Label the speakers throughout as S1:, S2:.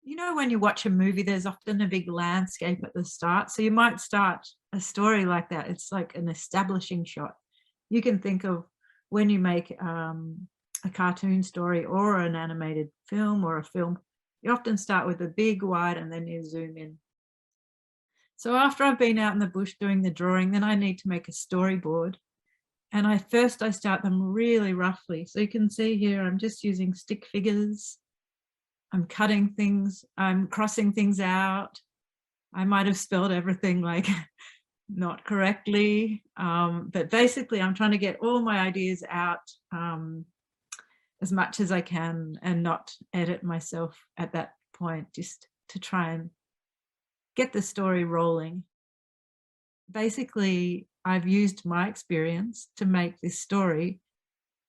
S1: You know, when you watch a movie, there's often a big landscape at the start. So you might start a story like that. It's like an establishing shot. You can think of when you make a cartoon story or an animated film or a film, you often start with a big wide and then you zoom in. So after I've been out in the bush doing the drawing, then I need to make a storyboard. And I start them really roughly. So you can see here, I'm just using stick figures. I'm cutting things, I'm crossing things out. I might have spelled everything like not correctly. But basically I'm trying to get all my ideas out as much as I can and not edit myself at that point, just to try and get the story rolling. Basically, I've used my experience to make this story,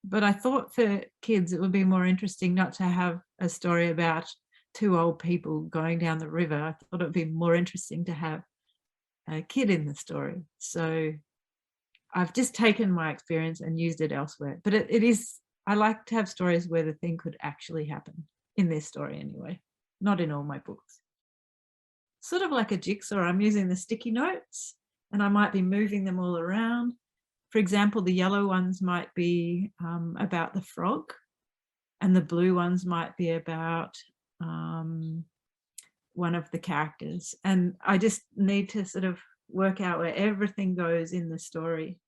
S1: but I thought for kids it would be more interesting not to have a story about two old people going down the river. I thought it would be more interesting to have a kid in the story. So I've just taken my experience and used it elsewhere. But it is, I like to have stories where the thing could actually happen, in this story anyway, not in all my books. Sort of like a jigsaw, I'm using the sticky notes and I might be moving them all around. For example, the yellow ones might be about the frog, and the blue ones might be about one of the characters. And I just need to sort of work out where everything goes in the story.